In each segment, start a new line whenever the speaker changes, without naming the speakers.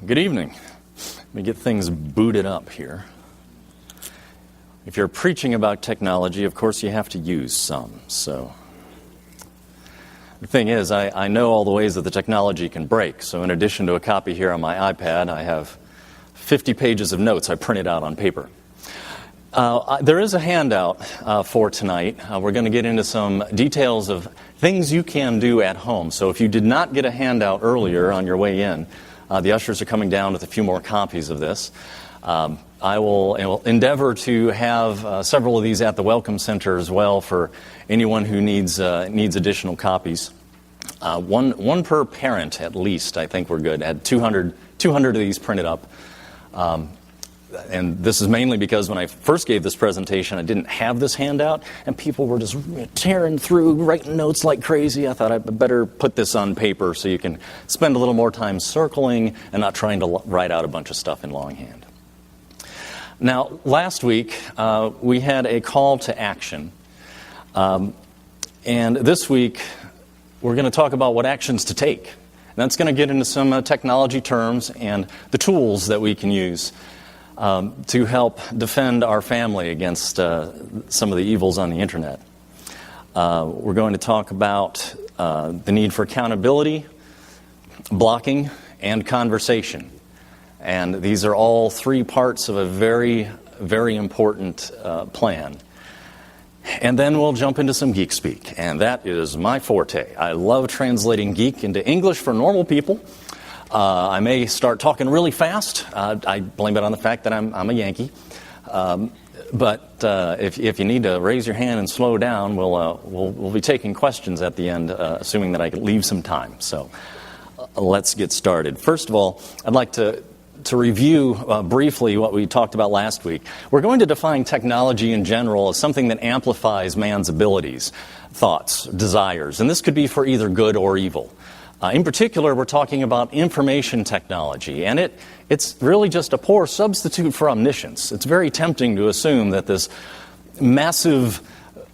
Good evening. Let me get things booted up here. If you're preaching about technology, of course you have to use some. So the thing is, I know all the ways that the technology can break. So in addition to a copy here on my iPad, I have 50 pages of notes I printed out on paper. There is a handout for tonight. We're going to get into some details of things you can do at home. So if you did not get a handout earlier on your way in, the ushers are coming down with a few more copies of this. I will endeavor to have several of these at the Welcome Center as well for anyone who needs additional copies. One per parent at least, I think we're good. I had 200 of these printed up. And this is mainly because when I first gave this presentation, I didn't have this handout, and people were just tearing through, writing notes like crazy. I thought I'd better put this on paper so you can spend a little more time circling and not trying to write out a bunch of stuff in longhand. Now, last week, we had a call to action. And this week, we're going to talk about what actions to take. And that's going to get into some technology terms and the tools that we can use to help defend our family against some of the evils on the internet. We're going to talk about the need for accountability, blocking, and conversation. And these are all three parts of a very, very important plan. And then we'll jump into some geek speak, and that is my forte. I love translating geek into English for normal people. I may start talking really fast. I blame it on the fact that I'm a Yankee. But if you need to raise your hand and slow down, we'll be taking questions at the end, assuming that I can leave some time. So let's get started. First of all, I'd like to review briefly what we talked about last week. We're going to define technology in general as something that amplifies man's abilities, thoughts, desires, and this could be for either good or evil. In particular, we're talking about information technology, and it's really just a poor substitute for omniscience. It's very tempting to assume that this massive,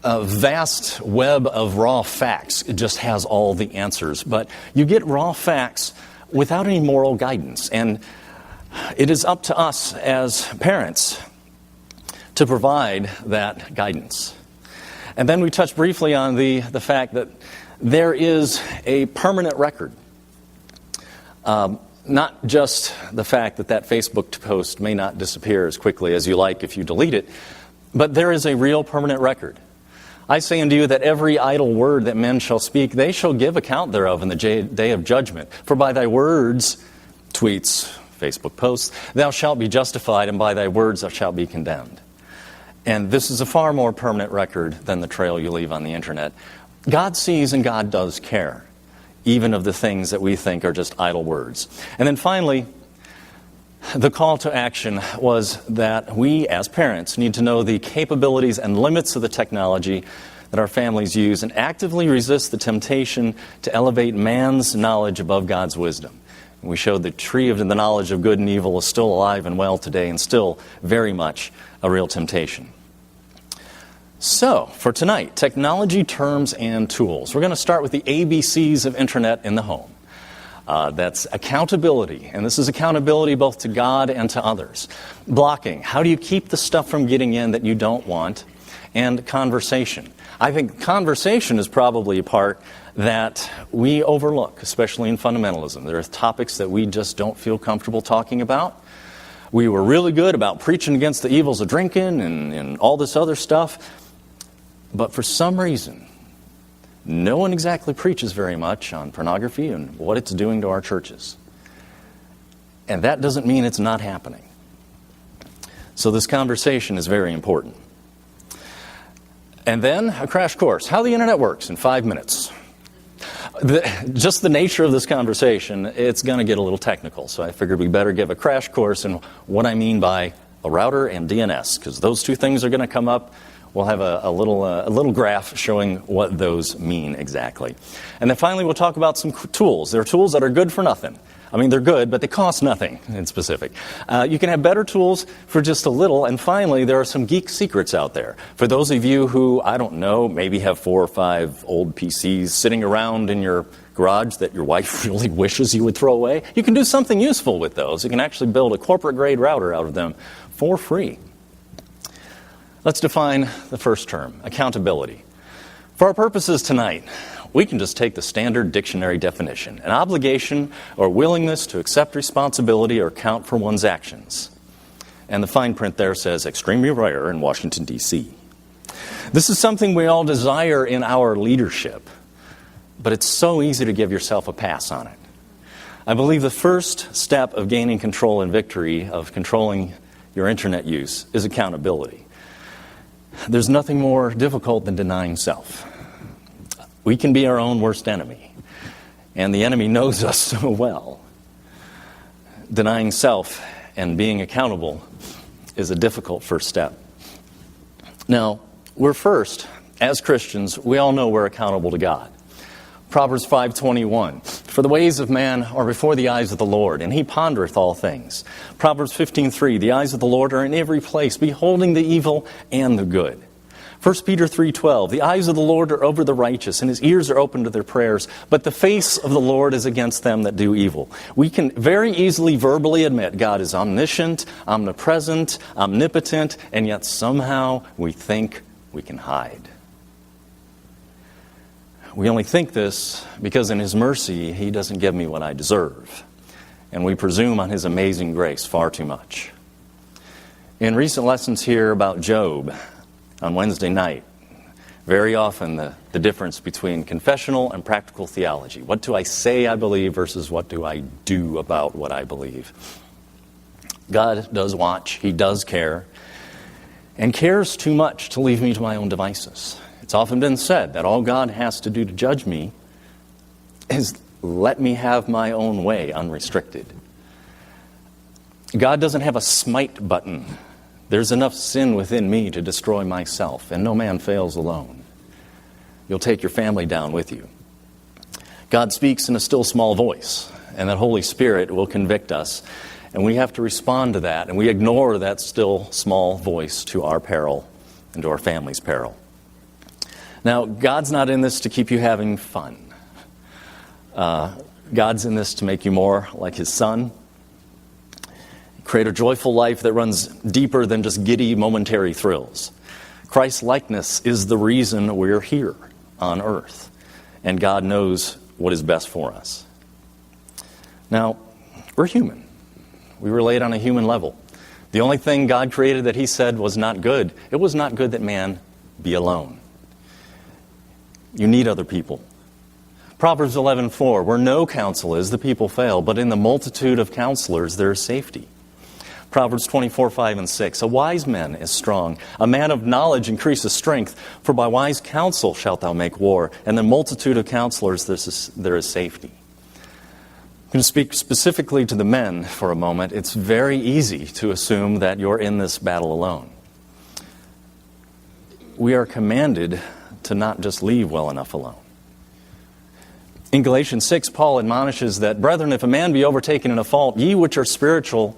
vast web of raw facts just has all the answers. But you get raw facts without any moral guidance, and it is up to us as parents to provide that guidance. And then we touched briefly on the fact that there is a permanent record. Not just the fact that Facebook post may not disappear as quickly as you like if you delete it, but there is a real permanent record. I say unto you that every idle word that men shall speak, they shall give account thereof in the day of judgment. For by thy words, tweets, Facebook posts, thou shalt be justified, and by thy words thou shalt be condemned. And this is a far more permanent record than the trail you leave on the internet. God sees and God does care, even of the things that we think are just idle words. And then finally, the call to action was that we as parents need to know the capabilities and limits of the technology that our families use and actively resist the temptation to elevate man's knowledge above God's wisdom. And we showed the tree of the knowledge of good and evil is still alive and well today and still very much a real temptation. So, for tonight, technology terms and tools. We're going to start with the ABCs of internet in the home. That's accountability, and this is accountability both to God and to others. Blocking, how do you keep the stuff from getting in that you don't want? And conversation. I think conversation is probably a part that we overlook, especially in fundamentalism. There are topics that we just don't feel comfortable talking about. We were really good about preaching against the evils of drinking and all this other stuff. But for some reason, no one exactly preaches very much on pornography and what it's doing to our churches. And that doesn't mean it's not happening. So this conversation is very important. And then a crash course. How the internet works in 5 minutes. Just the nature of this conversation, it's going to get a little technical. So I figured we better give a crash course in what I mean by a router and DNS, because those two things are going to come up. We'll have a little graph showing what those mean exactly. And then finally, we'll talk about some tools. There are tools that are good for nothing. I mean, they're good, but they cost nothing in specific. You can have better tools for just a little. And finally, there are some geek secrets out there. For those of you who, I don't know, maybe have 4 or 5 old PCs sitting around in your garage that your wife really wishes you would throw away, you can do something useful with those. You can actually build a corporate-grade router out of them for free. Let's define the first term, accountability. For our purposes tonight, we can just take the standard dictionary definition, an obligation or willingness to accept responsibility or account for one's actions. And the fine print there says extremely rare in Washington, D.C. This is something we all desire in our leadership, but it's so easy to give yourself a pass on it. I believe the first step of gaining control and victory of controlling your internet use is accountability. There's nothing more difficult than denying self. We can be our own worst enemy, and the enemy knows us so well. Denying self and being accountable is a difficult first step. Now, as Christians, we all know we're accountable to God. Proverbs 5:21, for the ways of man are before the eyes of the Lord, and he pondereth all things. Proverbs 15:3, the eyes of the Lord are in every place, beholding the evil and the good. 1 Peter 3:12, the eyes of the Lord are over the righteous, and his ears are open to their prayers, but the face of the Lord is against them that do evil. We can very easily verbally admit God is omniscient, omnipresent, omnipotent, and yet somehow we think we can hide. We only think this because in his mercy, he doesn't give me what I deserve. And we presume on his amazing grace far too much. In recent lessons here about Job on Wednesday night, very often the difference between confessional and practical theology. What do I say I believe versus what do I do about what I believe? God does watch, he does care, and cares too much to leave me to my own devices. It's often been said that all God has to do to judge me is let me have my own way unrestricted. God doesn't have a smite button. There's enough sin within me to destroy myself, and no man fails alone. You'll take your family down with you. God speaks in a still small voice, and that Holy Spirit will convict us, and we have to respond to that, and we ignore that still small voice to our peril and to our family's peril. Now, God's not in this to keep you having fun. God's in this to make you more like his Son. Create a joyful life that runs deeper than just giddy momentary thrills. Christ's likeness is the reason we're here on earth. And God knows what is best for us. Now, we're human. We relate on a human level. The only thing God created that he said was not good, it was not good that man be alone. You need other people. Proverbs 11:4, where no counsel is, the people fail, but in the multitude of counselors there is safety. Proverbs 24:5 and 6, a wise man is strong. A man of knowledge increases strength, for by wise counsel shalt thou make war, and in the multitude of counselors there is safety. I'm going to speak specifically to the men for a moment. It's very easy to assume that you're in this battle alone. We are commanded to not just leave well enough alone. In Galatians 6, Paul admonishes that, brethren, if a man be overtaken in a fault, ye which are spiritual,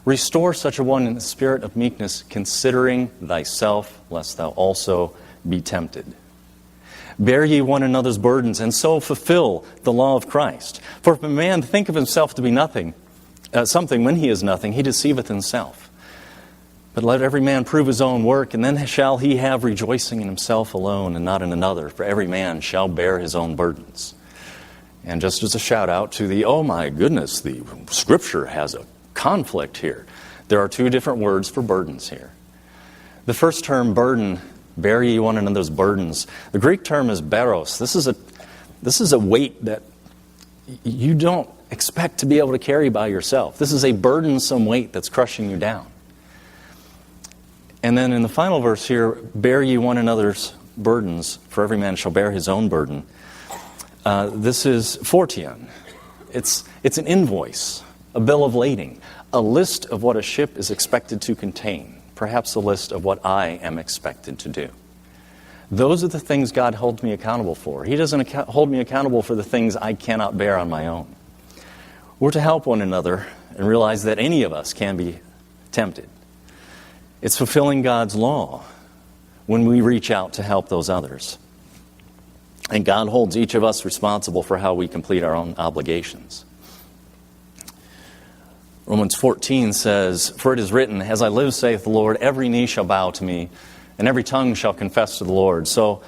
restore such a one in the spirit of meekness, considering thyself, lest thou also be tempted. Bear ye one another's burdens, and so fulfill the law of Christ. For if a man think of himself to be something when he is nothing, he deceiveth himself. But let every man prove his own work, and then shall he have rejoicing in himself alone and not in another. For every man shall bear his own burdens. And just as a shout out to oh my goodness, the Scripture has a conflict here. There are 2 different words for burdens here. The first term, burden, bear ye one another's burdens. The Greek term is baros. This is a weight that you don't expect to be able to carry by yourself. This is a burdensome weight that's crushing you down. And then in the final verse here, bear ye one another's burdens, for every man shall bear his own burden. This is fortion. It's an invoice, a bill of lading, a list of what a ship is expected to contain, perhaps a list of what I am expected to do. Those are the things God holds me accountable for. He doesn't hold me accountable for the things I cannot bear on my own. We're to help one another and realize that any of us can be tempted. It's fulfilling God's law when we reach out to help those others. And God holds each of us responsible for how we complete our own obligations. Romans 14 says, "For it is written, as I live, saith the Lord, every knee shall bow to me, and every tongue shall confess to the Lord. So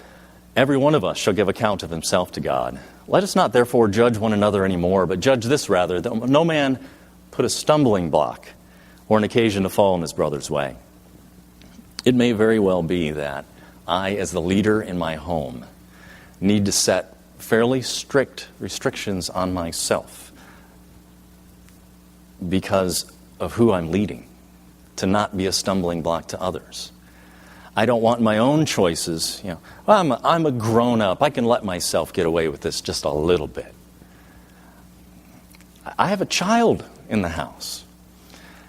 every one of us shall give account of himself to God. Let us not therefore judge one another anymore, but judge this rather, that no man put a stumbling block or an occasion to fall in his brother's way." It may very well be that I, as the leader in my home, need to set fairly strict restrictions on myself because of who I'm leading, to not be a stumbling block to others. I don't want my own choices, I'm a grown-up. I can let myself get away with this just a little bit. I have a child in the house.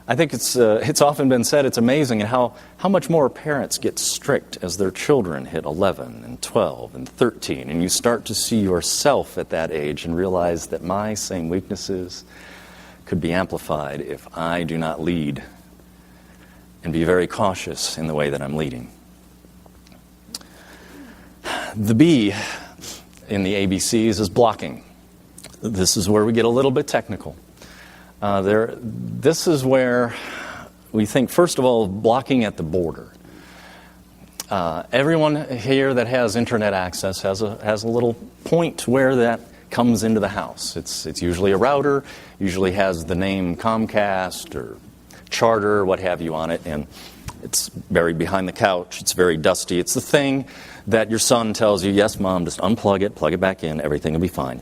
I think it's often been said it's amazing at how much more parents get strict as their children hit 11 and 12 and 13, and you start to see yourself at that age and realize that my same weaknesses could be amplified if I do not lead and be very cautious in the way that I'm leading. The B in the ABCs is blocking. This is where we get a little bit technical. This is where we think, first of all, blocking at the border. Everyone here that has internet access has a little point where that comes into the house. It's usually a router, usually has the name Comcast or Charter, what have you on it, and it's buried behind the couch. It's very dusty. It's the thing that your son tells you, "Yes, Mom, just unplug it, plug it back in, everything will be fine."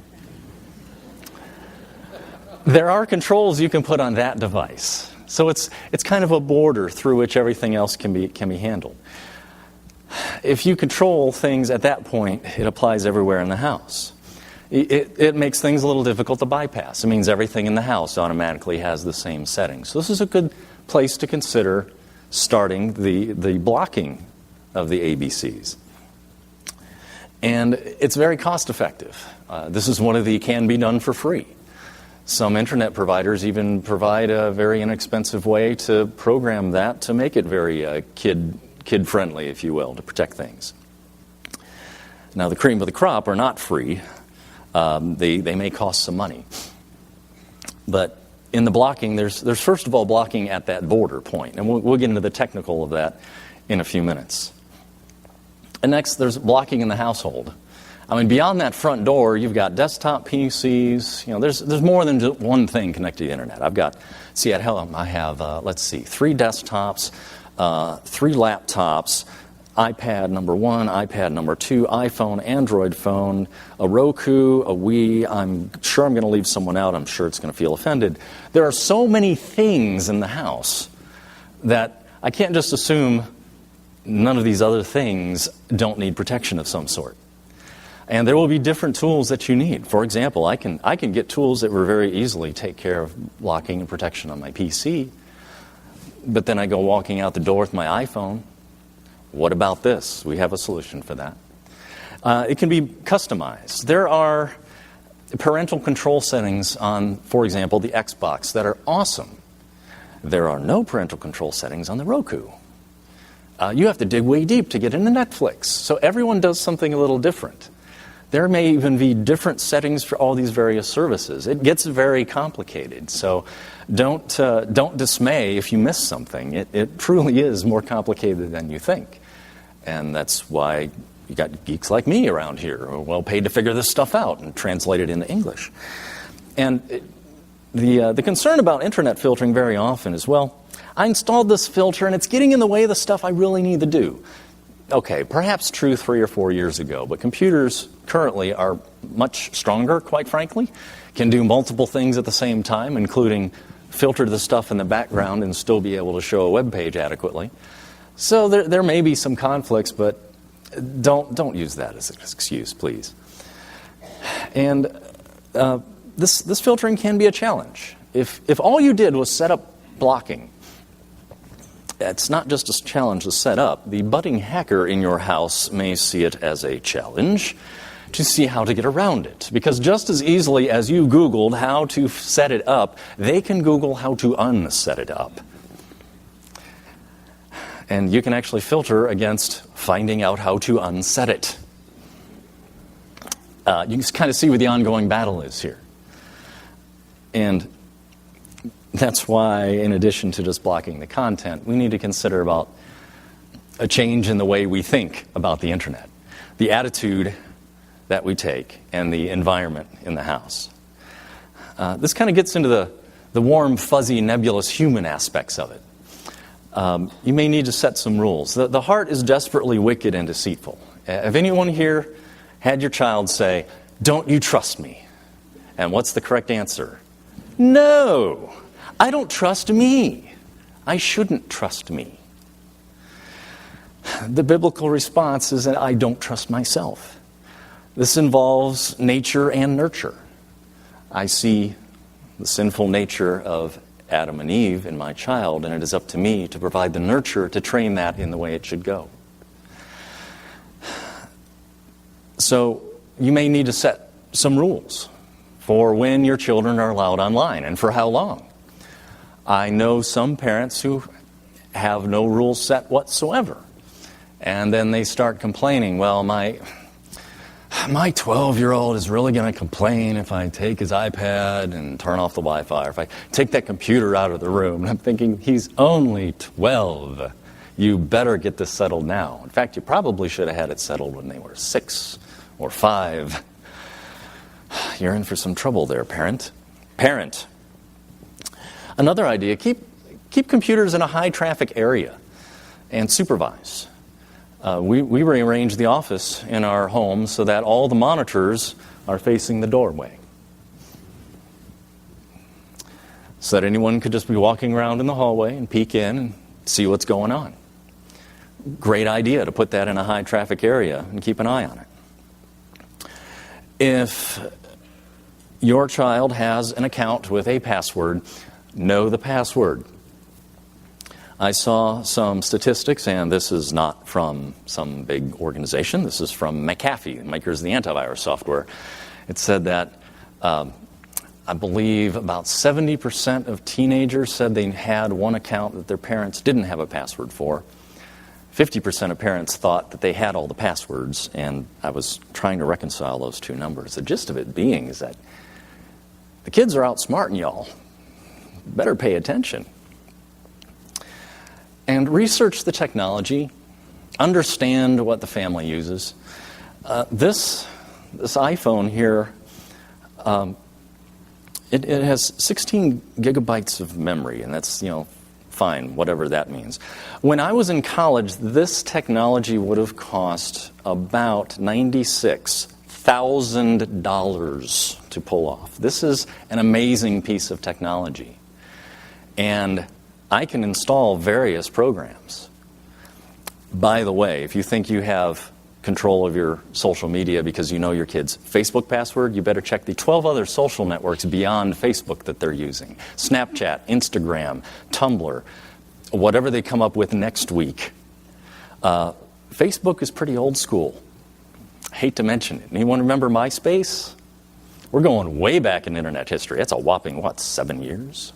There are controls you can put on that device. So it's kind of a border through which everything else can be handled. If you control things at that point, it applies everywhere in the house. It makes things a little difficult to bypass. It means everything in the house automatically has the same settings. So this is a good place to consider starting the blocking of the ABCs. And it's very cost effective. This is one of the can be done for free. Some internet providers even provide a very inexpensive way to program that to make it very kid-friendly, if you will, to protect things. Now, the cream of the crop are not free. They may cost some money. But in the blocking, there's first of all blocking at that border point. And we'll get into the technical of that in a few minutes. And next, there's blocking in the household. I mean, beyond that front door, you've got desktop PCs. There's more than just one thing connected to the internet. At home, I have, 3 desktops, 3 laptops, iPad number 1, iPad number 2, iPhone, Android phone, a Roku, a Wii. I'm sure I'm going to leave someone out. I'm sure it's going to feel offended. There are so many things in the house that I can't just assume none of these other things don't need protection of some sort. And there will be different tools that you need. For example, I can get tools that will very easily take care of blocking and protection on my PC. But then I go walking out the door with my iPhone. What about this? We have a solution for that. It can be customized. There are parental control settings on, for example, the Xbox that are awesome. There are no parental control settings on the Roku. You have to dig way deep to get into Netflix. So everyone does something a little different. There may even be different settings for all these various services. It gets very complicated. So don't dismay if you miss something. It truly is more complicated than you think. And that's why you got geeks like me around here who are well paid to figure this stuff out and translate it into English. And the concern about internet filtering very often is, I installed this filter and it's getting in the way of the stuff I really need to do. Okay, perhaps true 3 or 4 years ago, but computers currently are much stronger, quite frankly, can do multiple things at the same time, including filter the stuff in the background and still be able to show a web page adequately. So there may be some conflicts, but don't use that as an excuse, please. And this filtering can be a challenge. If all you did was set up blocking, it's not just a challenge to set up. The budding hacker in your house may see it as a challenge to see how to get around it. Because just as easily as you Googled how to set it up, they can Google how to unset it up. And you can actually filter against finding out how to unset it. You can kind of see where the ongoing battle is here. And that's why, in addition to just blocking the content, we need to consider about a change in the way we think about the internet, the attitude that we take, and the environment in the house. This kind of gets into the warm, fuzzy, nebulous human aspects of it. You may need to set some rules. The heart is desperately wicked and deceitful. Have anyone here had your child say, "Don't you trust me?" And what's the correct answer? No, I don't trust me. I shouldn't trust me. The biblical response is that I don't trust myself. This involves nature and nurture. I see the sinful nature of Adam and Eve in my child, and it is up to me to provide the nurture to train that in the way it should go. So you may need to set some rules for when your children are allowed online and for how long. I know some parents who have no rules set whatsoever. And then they start complaining, well, my 12-year-old is really going to complain if I take his iPad and turn off the Wi-Fi, or if I take that computer out of the room. And I'm thinking, he's only 12. You better get this settled now. In fact, you probably should have had it settled when they were 6 or 5. You're in for some trouble there, parent. Another idea, keep computers in a high-traffic area and supervise. We rearrange the office in our home so that all the monitors are facing the doorway, so that anyone could just be walking around in the hallway and peek in and see what's going on. Great idea to put that in a high-traffic area and keep an eye on it. If your child has an account with a password, know the password. I saw some statistics, and this is not from some big organization. This is from McAfee, the makers of the antivirus software. It said that I believe about 70% of teenagers said they had one account that their parents didn't have a password for. 50% of parents thought that they had all the passwords, and I was trying to reconcile those two numbers. The gist of it being is that the kids are outsmarting y'all. Better pay attention. And research the technology. Understand what the family uses. This iPhone here, it has 16 gigabytes of memory, and that's, fine, whatever that means. When I was in college, this technology would have cost about $96,000 to pull off. This is an amazing piece of technology. And I can install various programs. By the way, if you think you have control of your social media because you know your kid's Facebook password, you better check the 12 other social networks beyond Facebook that they're using. Snapchat, Instagram, Tumblr, whatever they come up with next week. Facebook is pretty old school. I hate to mention it. Anyone remember MySpace? We're going way back in internet history. That's a whopping, 7 years?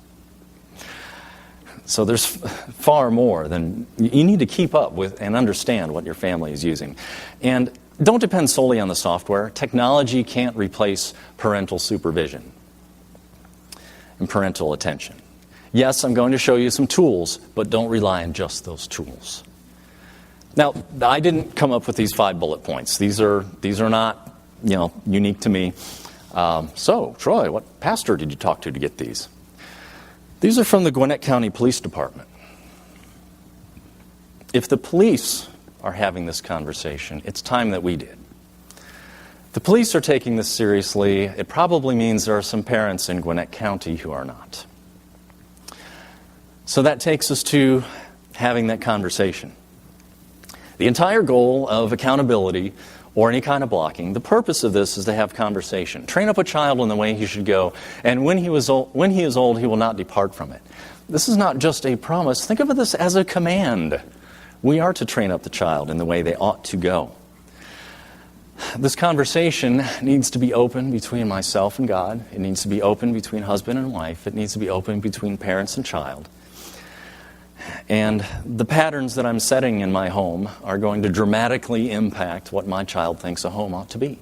So there's far more than you need to keep up with and understand what your family is using. And don't depend solely on the software. Technology can't replace parental supervision and parental attention. Yes, I'm going to show you some tools, but don't rely on just those tools. Now, I didn't come up with these 5 bullet points. These are not, unique to me. So, Troy, what pastor did you talk to get these? These are from the Gwinnett County Police Department. If the police are having this conversation, it's time that we did. The police are taking this seriously. It probably means there are some parents in Gwinnett County who are not. So that takes us to having that conversation. The entire goal of accountability or any kind of blocking, the purpose of this is to have conversation. Train up a child in the way he should go, and when he is old, he will not depart from it. This is not just a promise. Think of this as a command. We are to train up the child in the way they ought to go. This conversation needs to be open between myself and God. It needs to be open between husband and wife. It needs to be open between parents and child. And the patterns that I'm setting in my home are going to dramatically impact what my child thinks a home ought to be.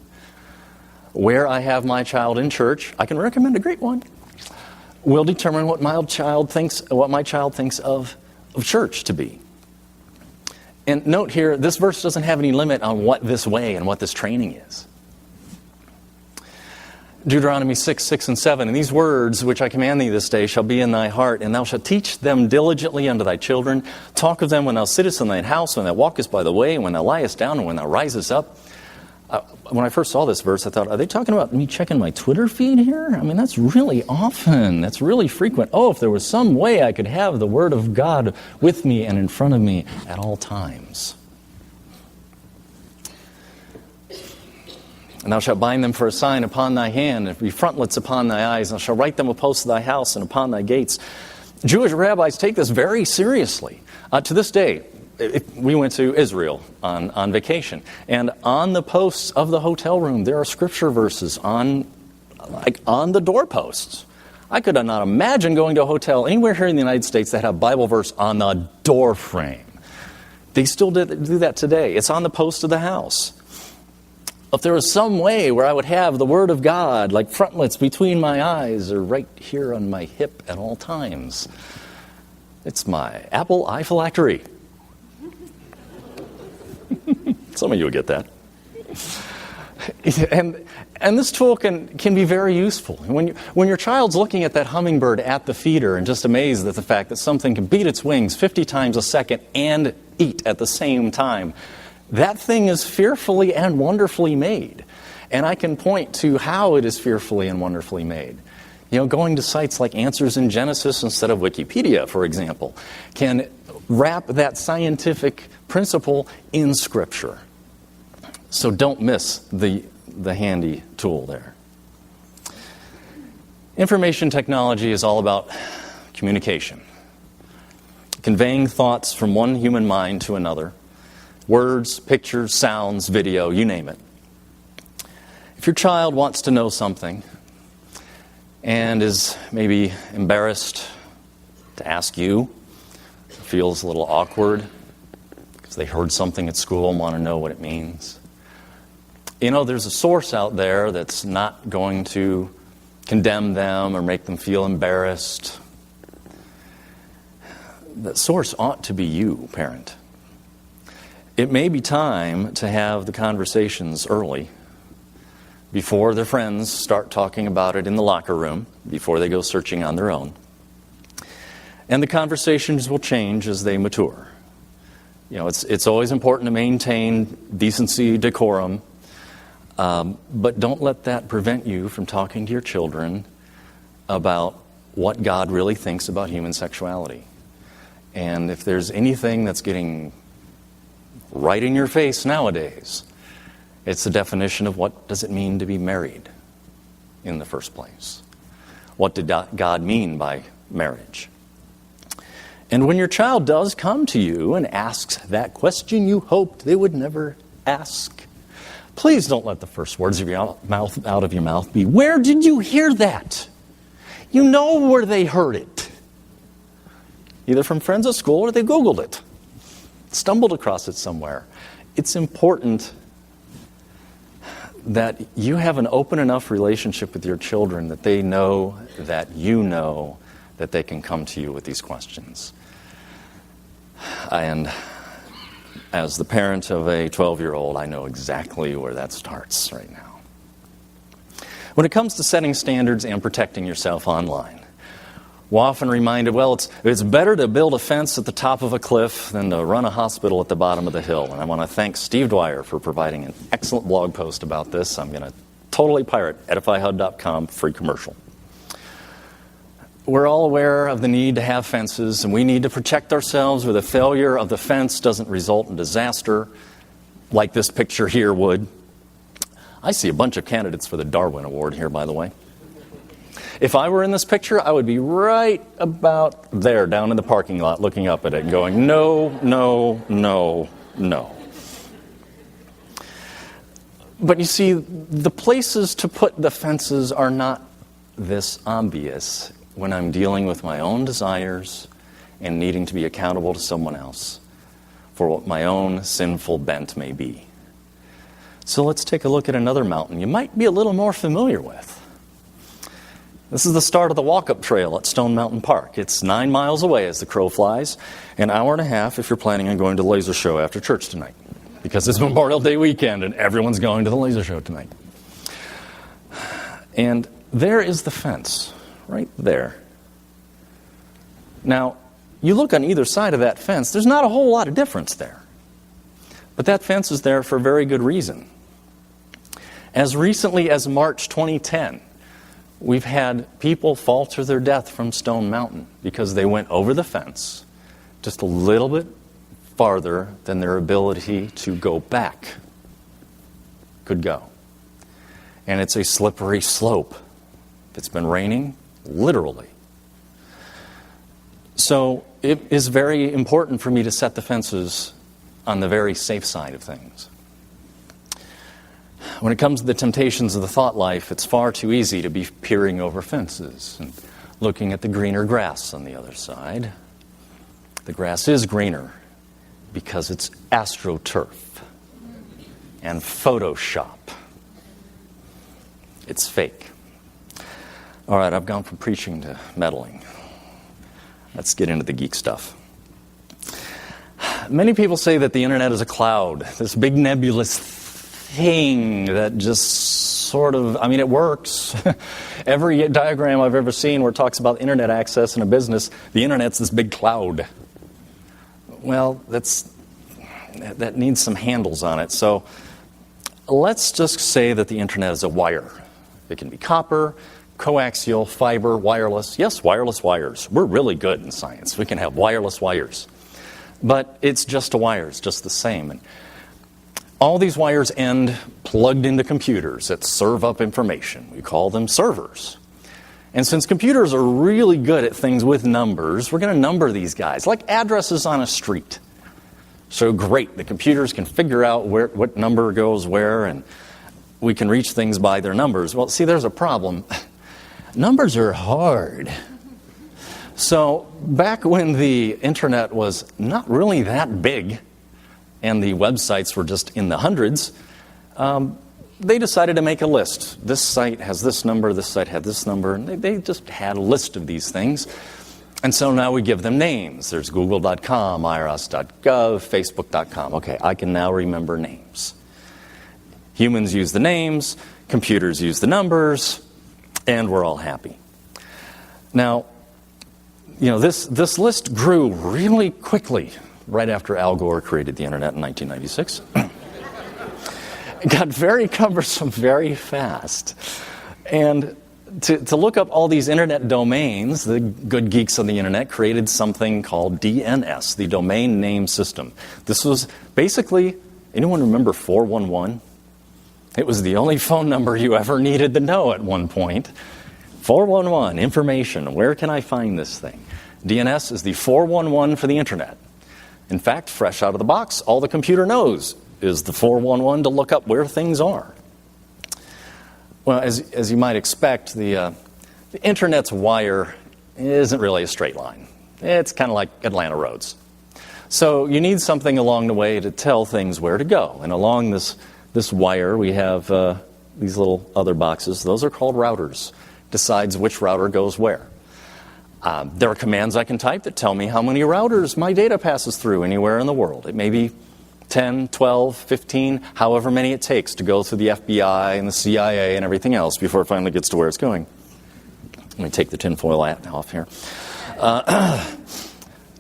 Where I have my child in church, I can recommend a great one, will determine what my child thinks of church to be. And note here, this verse doesn't have any limit on what this way and what this training is. Deuteronomy 6, 6, and 7, and these words which I command thee this day shall be in thy heart, and thou shalt teach them diligently unto thy children. Talk of them when thou sittest in thine house, when thou walkest by the way, when thou liest down, and when thou risest up. When I first saw this verse, I thought, are they talking about me checking my Twitter feed here? I mean, that's really often. That's really frequent. Oh, if there was some way I could have the Word of God with me and in front of me at all times. And thou shalt bind them for a sign upon thy hand, and be frontlets upon thy eyes, and thou shalt write them a post of thy house and upon thy gates. Jewish rabbis take this very seriously. To this day, we went to Israel on vacation, and on the posts of the hotel room, there are scripture verses on the doorposts. I could not imagine going to a hotel anywhere here in the United States that had a Bible verse on the door frame. They still do that today. It's on the post of the house. If there was some way where I would have the Word of God, like frontlets between my eyes or right here on my hip at all times, it's my Apple iPhylactery. Some of you will get that. And this tool can be very useful. When your child's looking at that hummingbird at the feeder and just amazed at the fact that something can beat its wings 50 times a second and eat at the same time, that thing is fearfully and wonderfully made. And I can point to how it is fearfully and wonderfully made. Going to sites like Answers in Genesis instead of Wikipedia, for example, can wrap that scientific principle in Scripture. So don't miss the handy tool there. Information technology is all about communication. Conveying thoughts from one human mind to another. Words, pictures, sounds, video, you name it. If your child wants to know something and is maybe embarrassed to ask you, feels a little awkward because they heard something at school and want to know what it means, there's a source out there that's not going to condemn them or make them feel embarrassed. That source ought to be you, parent. It may be time to have the conversations early, before their friends start talking about it in the locker room, before they go searching on their own. And the conversations will change as they mature. It's always important to maintain decency, decorum, but don't let that prevent you from talking to your children about what God really thinks about human sexuality. And if there's anything that's getting right in your face nowadays, it's the definition of what does it mean to be married in the first place. What did God mean by marriage? And when your child does come to you and asks that question you hoped they would never ask, please don't let the first words of your mouth out of your mouth be, "Where did you hear that?" You know where they heard it. Either from friends at school or they Googled it. Stumbled across it somewhere. It's important that you have an open enough relationship with your children that they know that you know that they can come to you with these questions. And as the parent of a 12-year-old, I know exactly where that starts right now. When it comes to setting standards and protecting yourself online, we're often reminded, it's better to build a fence at the top of a cliff than to run a hospital at the bottom of the hill. And I want to thank Steve Dwyer for providing an excellent blog post about this. I'm going to totally pirate edifyhub.com free commercial. We're all aware of the need to have fences, and we need to protect ourselves where the failure of the fence doesn't result in disaster, like this picture here would. I see a bunch of candidates for the Darwin Award here, by the way. If I were in this picture, I would be right about there, down in the parking lot, looking up at it and going, no, no, no, no. But you see, the places to put the fences are not this obvious when I'm dealing with my own desires and needing to be accountable to someone else for what my own sinful bent may be. So let's take a look at another mountain you might be a little more familiar with. This is the start of the walk-up trail at Stone Mountain Park. It's 9 miles away as the crow flies, an hour and a half if you're planning on going to the laser show after church tonight, because it's Memorial Day weekend and everyone's going to the laser show tonight. And there is the fence, right there. Now, you look on either side of that fence, there's not a whole lot of difference there. But that fence is there for a very good reason. As recently as March 2010, we've had people fall to their death from Stone Mountain because they went over the fence just a little bit farther than their ability to go back could go. And it's a slippery slope. If it's been raining, literally. So it is very important for me to set the fences on the very safe side of things. When it comes to the temptations of the thought life, it's far too easy to be peering over fences and looking at the greener grass on the other side. The grass is greener because it's AstroTurf and Photoshop. It's fake. All right, I've gone from preaching to meddling. Let's get into the geek stuff. Many people say that the internet is a cloud, this big nebulous thing that just sort of, it works. Every diagram I've ever seen where it talks about internet access in a business, the internet's this big cloud. Well, that needs some handles on it. So let's just say that the internet is a wire. It can be copper, coaxial, fiber, wireless. Yes, wireless wires. We're really good in science. We can have wireless wires. But it's just a wire. It's just the same. And all these wires end plugged into computers that serve up information. We call them servers. And since computers are really good at things with numbers, we're going to number these guys, like addresses on a street. So great, the computers can figure out what number goes where, and we can reach things by their numbers. Well, see, there's a problem. Numbers are hard. So back when the internet was not really that big and the websites were just in the hundreds, they decided to make a list. This site has this number, this site had this number, and they just had a list of these things. And so now we give them names. There's google.com, irs.gov, facebook.com. Okay, I can now remember names. Humans use the names, computers use the numbers, and we're all happy. Now, this list grew really quickly right after Al Gore created the internet in 1996. It got very cumbersome very fast. And to look up all these internet domains, the good geeks on the internet created something called DNS, the Domain Name System. This was basically, anyone remember 411? It was the only phone number you ever needed to know at one point. 411, information. Where can I find this thing? DNS is the 411 for the internet. In fact, fresh out of the box, all the computer knows is the 411 to look up where things are. Well, as you might expect, the internet's wire isn't really a straight line. It's kind of like Atlanta roads. So you need something along the way to tell things where to go. And along this wire, we have these little other boxes. Those are called routers. Decides which router goes where. There are commands I can type that tell me how many routers my data passes through anywhere in the world. It may be 10, 12, 15, however many it takes to go through the FBI and the CIA and everything else before it finally gets to where it's going. Let me take the tinfoil hat off here.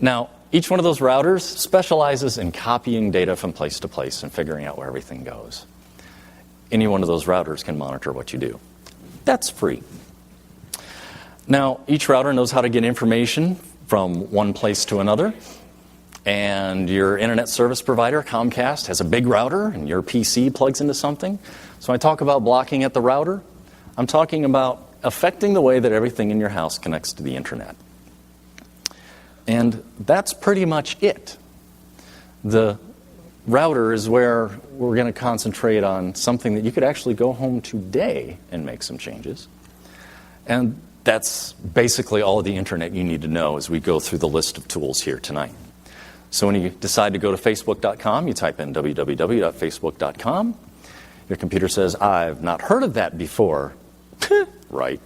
Now, each one of those routers specializes in copying data from place to place and figuring out where everything goes. Any one of those routers can monitor what you do. That's free. Now, each router knows how to get information from one place to another. And your internet service provider, Comcast, has a big router, and your PC plugs into something. So I talk about blocking at the router. I'm talking about affecting the way that everything in your house connects to the internet. And that's pretty much it. The router is where we're going to concentrate on something that you could actually go home today and make some changes. And that's basically all of the internet you need to know as we go through the list of tools here tonight. So when you decide to go to facebook.com, you type in www.facebook.com. Your computer says, I've not heard of that before. Right.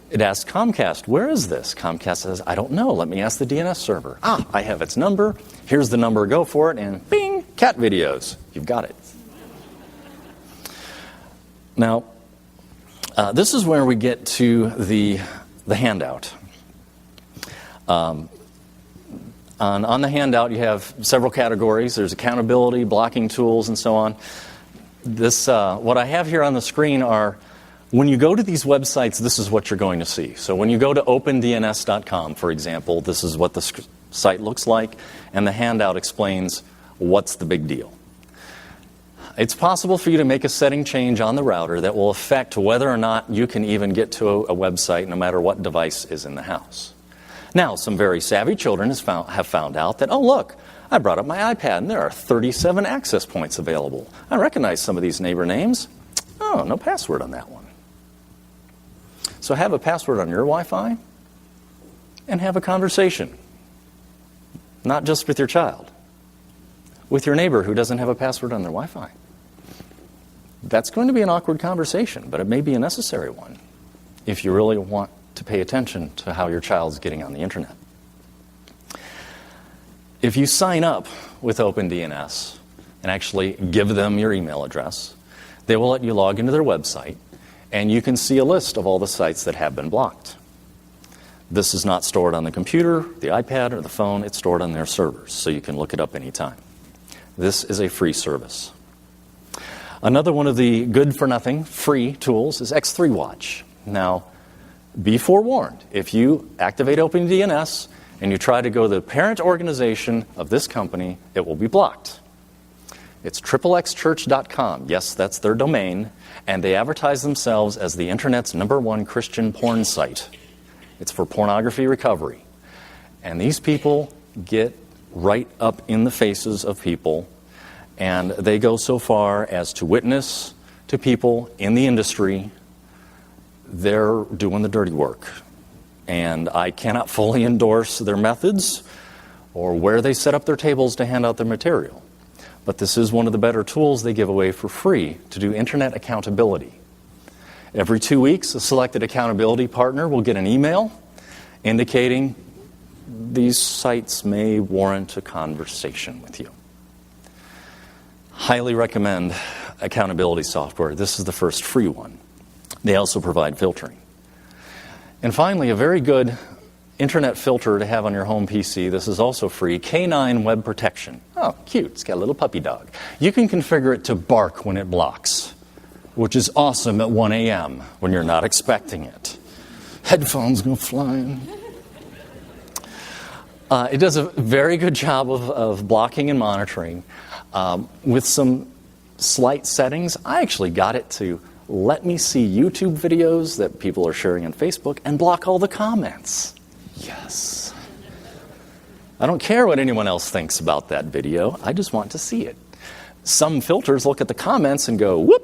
It asks Comcast, where is this? Comcast says, I don't know. Let me ask the DNS server. I have its number. Here's the number. Go for it. And bing, cat videos. You've got it. Now, this is where we get to the handout. On the handout, you have several categories. There's accountability, blocking tools, and so on. What I have here on the screen are, when you go to these websites, this is what you're going to see. So when you go to opendns.com, for example, this is what the site looks like, and the handout explains what's the big deal. It's possible for you to make a setting change on the router that will affect whether or not you can even get to a website no matter what device is in the house. Now, some very savvy children have found out that, oh, look, I brought up my iPad and there are 37 access points available. I recognize some of these neighbor names. Oh, no password on that one. So have a password on your Wi-Fi and have a conversation. Not just with your child, with your neighbor who doesn't have a password on their Wi-Fi. That's going to be an awkward conversation, but it may be a necessary one if you really want to pay attention to how your child's getting on the internet. If you sign up with OpenDNS and actually give them your email address, they will let you log into their website, and you can see a list of all the sites that have been blocked. This is not stored on the computer, the iPad, or the phone. It's stored on their servers, so you can look it up anytime. This is a free service. Another one of the good-for-nothing free tools is X3 Watch. Now, be forewarned. If you activate OpenDNS and you try to go to the parent organization of this company, it will be blocked. It's xxchurch.com. Yes, that's their domain. And they advertise themselves as the internet's #1 Christian porn site. It's for pornography recovery. And these people get right up in the faces of people, and they go so far as to witness to people in the industry. They're doing the dirty work. And I cannot fully endorse their methods or where they set up their tables to hand out their material. But this is one of the better tools they give away for free to do internet accountability. Every 2 weeks, a selected accountability partner will get an email indicating these sites may warrant a conversation with you. Highly recommend accountability software. This is the first free one. They also provide filtering. And finally, a very good internet filter to have on your home PC. This is also free. K9 Web Protection. Oh, cute. It's got a little puppy dog. You can configure it to bark when it blocks, which is awesome at 1 a.m. when you're not expecting it. Headphones go flying. It does a very good job of blocking and monitoring. With some slight settings, I actually got it to let me see YouTube videos that people are sharing on Facebook and block all the comments. Yes. I don't care what anyone else thinks about that video. I just want to see it. Some filters look at the comments and go, whoop,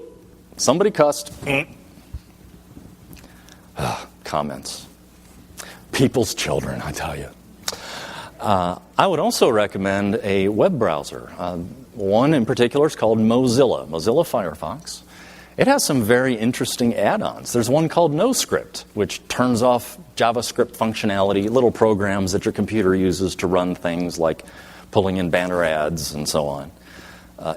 somebody cussed. Comments. People's children, I tell you. I would also recommend a web browser. One in particular is called Mozilla Firefox. It has some very interesting add-ons. There's one called NoScript, which turns off JavaScript functionality, little programs that your computer uses to run things like pulling in banner ads and so on.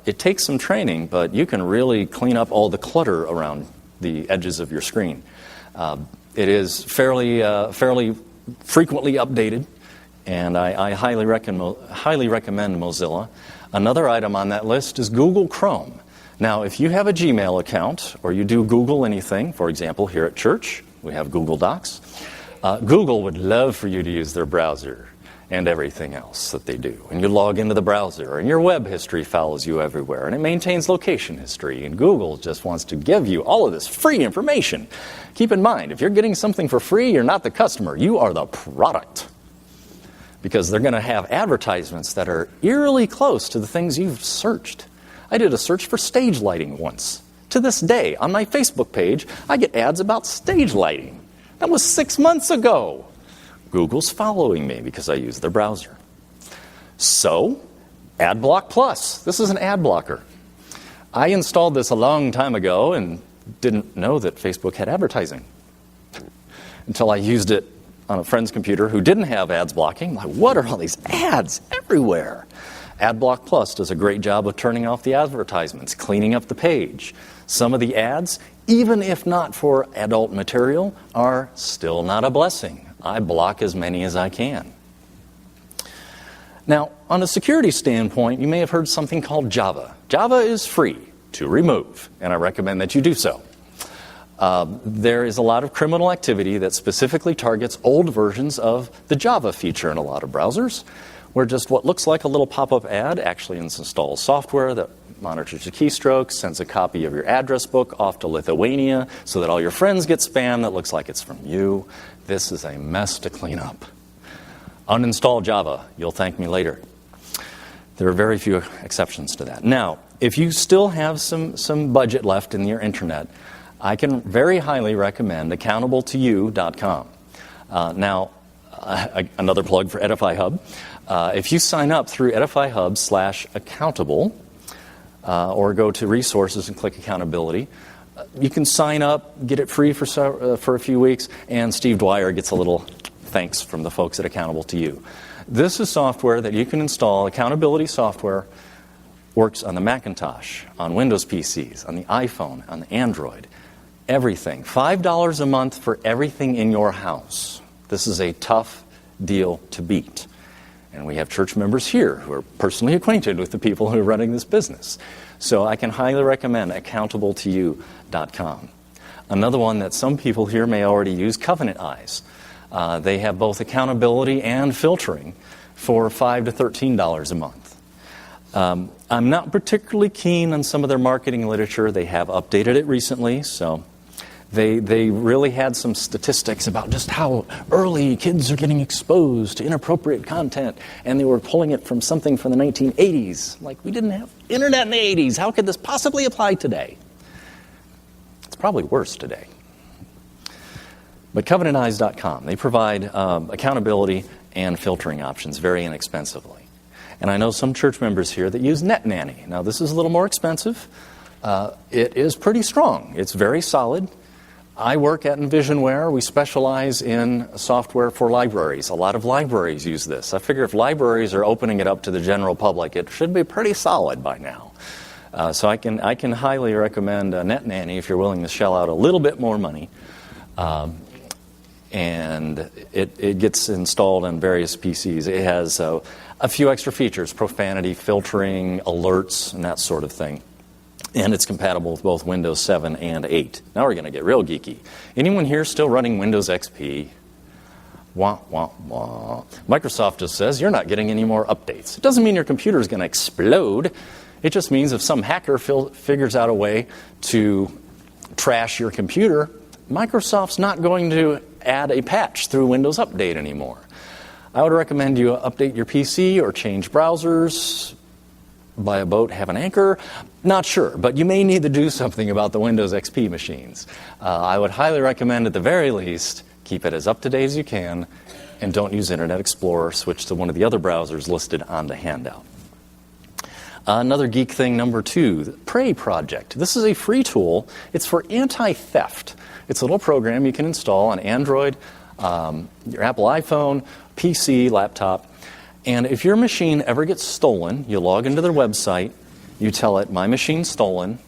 It takes some training, but you can really clean up all the clutter around the edges of your screen. It is fairly frequently updated, and I highly recommend Mozilla. Another item on that list is Google Chrome. Now, if you have a Gmail account or you do Google anything, for example, here at church, we have Google Docs, Google would love for you to use their browser and everything else that they do. And you log into the browser, and your web history follows you everywhere, and it maintains location history, and Google just wants to give you all of this free information. Keep in mind, if you're getting something for free, you're not the customer, you are the product. because they're going to have advertisements that are eerily close to the things you've searched. I did a search for stage lighting once. To this day, on my Facebook page, I get ads about stage lighting. That was 6 months ago. Google's following me because I use their browser. So, AdBlock Plus. This is an ad blocker. I installed this a long time ago and didn't know that Facebook had advertising until I used it on a friend's computer who didn't have ads blocking. Like, what are all these ads everywhere? AdBlock Plus does a great job of turning off the advertisements, cleaning up the page. Some of the ads, even if not for adult material, are still not a blessing. I block as many as I can. Now, on a security standpoint, you may have heard something called Java. Java is free to remove, and I recommend that you do so. There is a lot of criminal activity that specifically targets old versions of the Java feature in a lot of browsers, where just what looks like a little pop-up ad actually installs software that monitors your keystrokes, sends a copy of your address book off to Lithuania so that all your friends get spam that looks like it's from you. This is a mess to clean up. Uninstall Java. You'll thank me later. There are very few exceptions to that. Now, if you still have some budget left in your internet, I can very highly recommend AccountableToYou.com. Another plug for Edify Hub. If you sign up through Edify Hub/accountable, or go to resources and click accountability, you can sign up, get it free for a few weeks, and Steve Dwyer gets a little thanks from the folks at Accountable to You. This is software that you can install. Accountability software works on the Macintosh, on Windows PCs, on the iPhone, on the Android, everything. $5 a month for everything in your house. This is a tough deal to beat. And we have church members here who are personally acquainted with the people who are running this business. So I can highly recommend AccountableToYou.com. Another one that some people here may already use, Covenant Eyes. They have both accountability and filtering for $5 to $13 a month. I'm not particularly keen on some of their marketing literature. They have updated it recently, so they really had some statistics about just how early kids are getting exposed to inappropriate content, and they were pulling it from something from the 1980s. Like, we didn't have internet in the 80s. How could this possibly apply today? It's probably worse today. But CovenantEyes.com, they provide accountability and filtering options very inexpensively. And I know some church members here that use NetNanny. Now, this is a little more expensive. It is pretty strong. It's very solid. I work at Envisionware. We specialize in software for libraries. A lot of libraries use this. I figure if libraries are opening it up to the general public, it should be pretty solid by now. So I can highly recommend NetNanny if you're willing to shell out a little bit more money. And it gets installed on various PCs. It has a few extra features, profanity filtering, alerts, and that sort of thing. And it's compatible with both Windows 7 and 8. Now we're going to get real geeky. Anyone here still running Windows XP? Wah, wah, wah. Microsoft just says you're not getting any more updates. It doesn't mean your computer is going to explode. It just means if some hacker figures out a way to trash your computer, Microsoft's not going to add a patch through Windows Update anymore. I would recommend you update your PC or change browsers, buy a boat, have an anchor. Not sure, but you may need to do something about the Windows XP machines. I would highly recommend, at the very least, keep it as up-to-date as you can, and don't use Internet Explorer. Switch to one of the other browsers listed on the handout. Another geek thing, number 2, the Pray Project. This is a free tool. It's for anti-theft. It's a little program you can install on Android, your Apple iPhone, PC, laptop. And if your machine ever gets stolen, you log into their website, you tell it, my machine's stolen,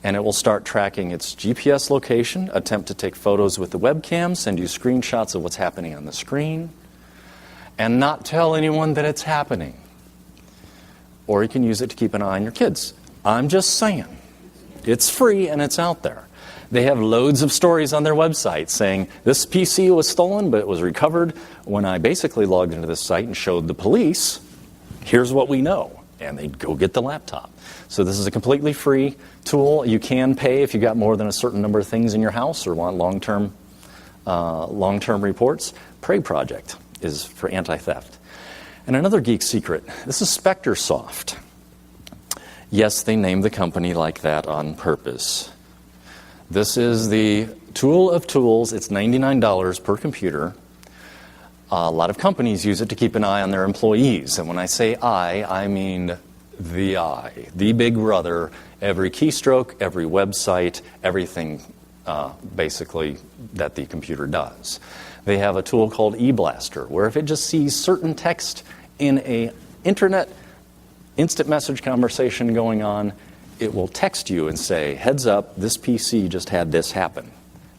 and it will start tracking its GPS location, attempt to take photos with the webcam, send you screenshots of what's happening on the screen, and not tell anyone that it's happening. Or you can use it to keep an eye on your kids. I'm just saying. It's free and it's out there. They have loads of stories on their website saying, this PC was stolen, but it was recovered when I basically logged into this site and showed the police, here's what we know. And they'd go get the laptop. So this is a completely free tool. You can pay if you've got more than a certain number of things in your house or want long-term reports. Pray Project is for anti-theft. And another geek secret, this is SpectreSoft. Yes, they named the company like that on purpose. This is the tool of tools. It's $99 per computer. A lot of companies use it to keep an eye on their employees. And when I say I mean the eye, the big brother. Every keystroke, every website, everything basically that the computer does. They have a tool called eBlaster, where if it just sees certain text in a internet instant message conversation going on, it will text you and say, heads up, this PC just had this happen.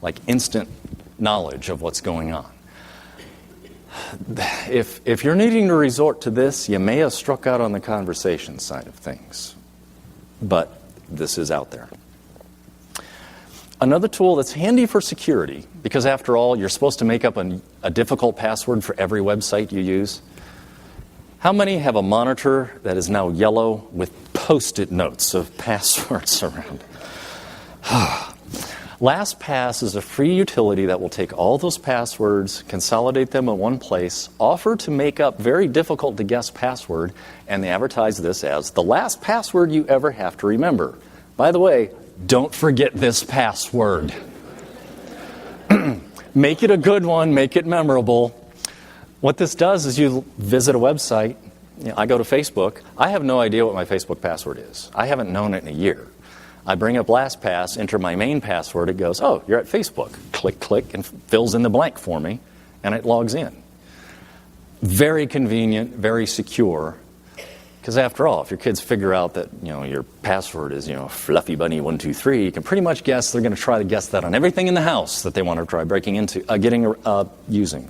Like instant knowledge of what's going on. If you're needing to resort to this, you may have struck out on the conversation side of things. But this is out there. Another tool that's handy for security, because after all, you're supposed to make up a difficult password for every website you use. How many have a monitor that is now yellow with Post-it notes of passwords around? LastPass is a free utility that will take all those passwords, consolidate them in one place, offer to make up very difficult to guess password, and they advertise this as the last password you ever have to remember. By the way, don't forget this password. Make it a good one, make it memorable. What this does is you visit a website. I go to Facebook. I have no idea what my Facebook password is. I haven't known it in a year. I bring up LastPass, enter my main password. It goes, oh, you're at Facebook. Click, click, and fills in the blank for me, and it logs in. Very convenient, very secure. Because after all, if your kids figure out that your password is fluffybunny123, you can pretty much guess they're going to try to guess that on everything in the house that they want to try breaking into, using.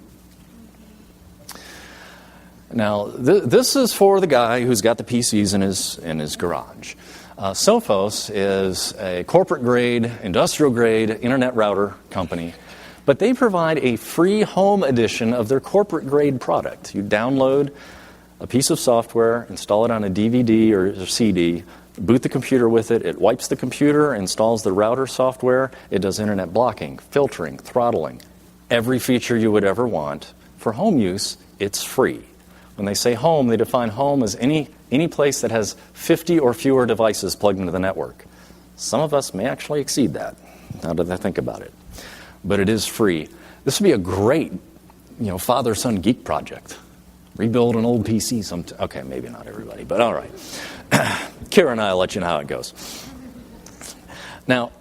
Now, this is for the guy who's got the PCs in his garage. Sophos is a corporate-grade, industrial-grade internet router company, but they provide a free home edition of their corporate-grade product. You download a piece of software, install it on a DVD or CD, boot the computer with it, it wipes the computer, installs the router software, it does internet blocking, filtering, throttling, every feature you would ever want. For home use, it's free. When they say home, they define home as any place that has 50 or fewer devices plugged into the network. Some of us may actually exceed that, now that I think about it. But it is free. This would be a great, father-son geek project. Rebuild an old PC okay, maybe not everybody, but all right. Kira and I will let you know how it goes. Now,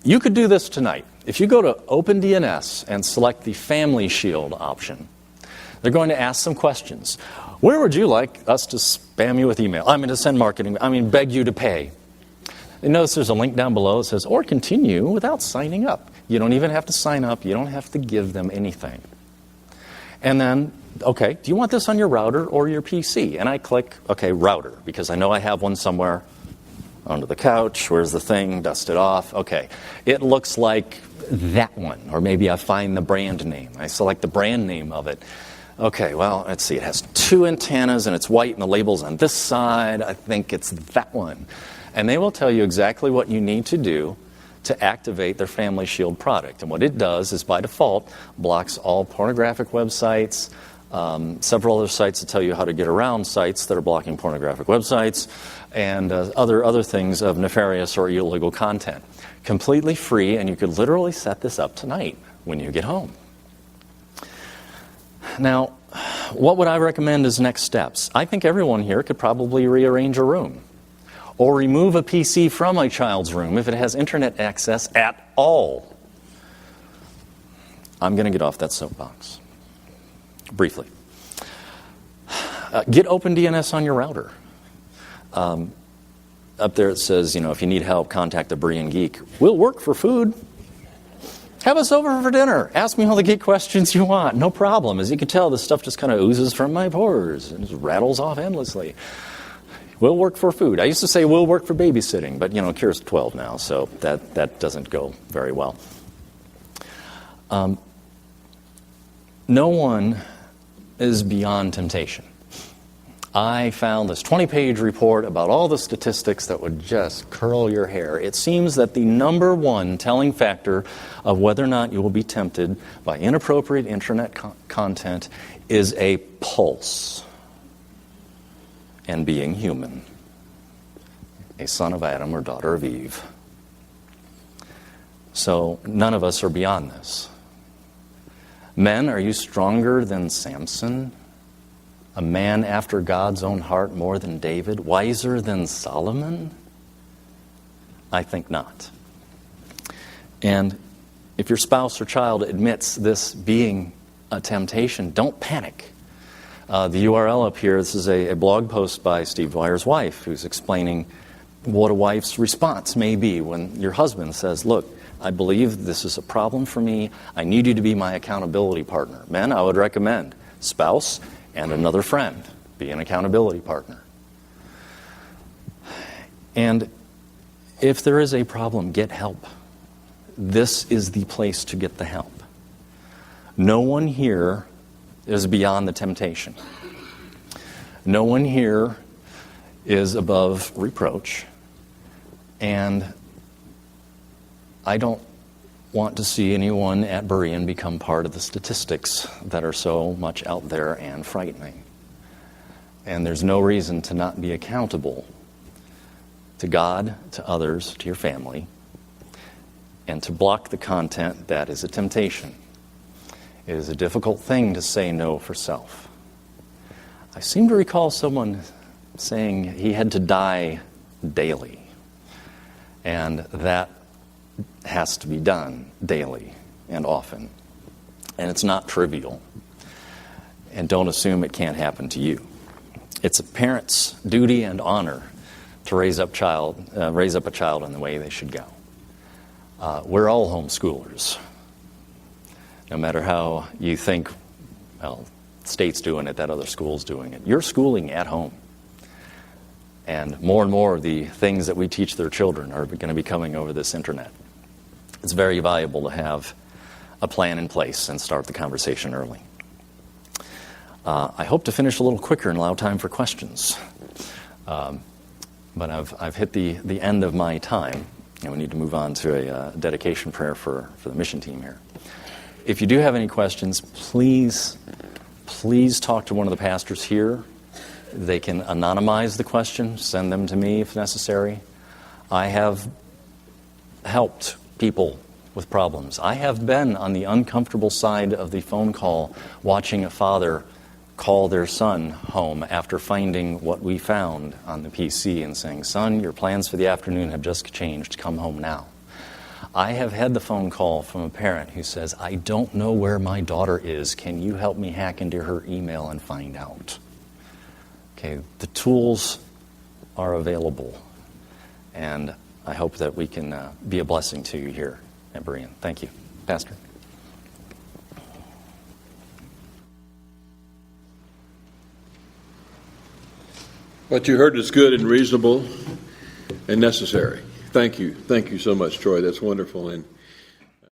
you could do this tonight. If you go to OpenDNS and select the Family Shield option, they're going to ask some questions. Where would you like us to spam you with email? To send marketing. Beg you to pay. And notice there's a link down below that says, or continue without signing up. You don't even have to sign up. You don't have to give them anything. And then, okay, do you want this on your router or your PC? And I click, okay, router, because I know I have one somewhere under the couch. Where's the thing? Dust it off. Okay, it looks like that one. Or maybe I find the brand name. I select the brand name of it. Okay, well, let's see. It has 2 antennas, and it's white, and the label's on this side. I think it's that one. And they will tell you exactly what you need to do to activate their Family Shield product. And what it does is, by default, blocks all pornographic websites, several other sites that tell you how to get around sites that are blocking pornographic websites, and other things of nefarious or illegal content. Completely free, and you could literally set this up tonight when you get home. Now, what would I recommend as next steps? I think everyone here could probably rearrange a room or remove a PC from a child's room if it has internet access at all. I'm going to get off that soapbox briefly. Get OpenDNS on your router. Up there it says, if you need help, contact the Berean Geek. We'll work for food. Have us over for dinner. Ask me all the geek questions you want. No problem. As you can tell, this stuff just kind of oozes from my pores and just rattles off endlessly. We'll work for food. I used to say we'll work for babysitting, but, Kira's 12 now, so that doesn't go very well. No one is beyond temptation. I found this 20-page report about all the statistics that would just curl your hair. It seems that the number one telling factor of whether or not you will be tempted by inappropriate internet content is a pulse and being human, a son of Adam or daughter of Eve. So none of us are beyond this. Men, are you stronger than Samson? A man after God's own heart more than David? Wiser than Solomon? I think not. And if your spouse or child admits this being a temptation, don't panic. The URL up here, this is a blog post by Steve Dwyer's wife, who's explaining what a wife's response may be when your husband says, look, I believe this is a problem for me. I need you to be my accountability partner. Men, I would recommend spouse and another friend be an accountability partner. And if there is a problem, get help. This is the place to get the help. No one here is beyond the temptation. No one here is above reproach. And I don't want to see anyone at Berean become part of the statistics that are so much out there and frightening. And there's no reason to not be accountable to God, to others, to your family, and to block the content that is a temptation. It is a difficult thing to say no for self. I seem to recall someone saying he had to die daily, and that has to be done daily and often. And it's not trivial. And don't assume it can't happen to you. It's a parent's duty and honor to raise up a child in the way they should go. We're all homeschoolers. No matter how you think, well, the state's doing it, that other school's doing it. You're schooling at home. And more of the things that we teach their children are going to be coming over this internet. It's very valuable to have a plan in place and start the conversation early. I hope to finish a little quicker and allow time for questions. But I've hit the end of my time, and we need to move on to a dedication prayer for the mission team here. If you do have any questions, please talk to one of the pastors here. They can anonymize the question, send them to me if necessary. I have helped people with problems. I have been on the uncomfortable side of the phone call watching a father call their son home after finding what we found on the PC and saying, son, your plans for the afternoon have just changed. Come home now. I have had the phone call from a parent who says, I don't know where my daughter is. Can you help me hack into her email and find out? Okay, the tools are available, and I hope that we can be a blessing to you here at Berean. Thank you. Pastor.
What you heard is good and reasonable and necessary. Thank you. Thank you so much, Troy. That's wonderful. And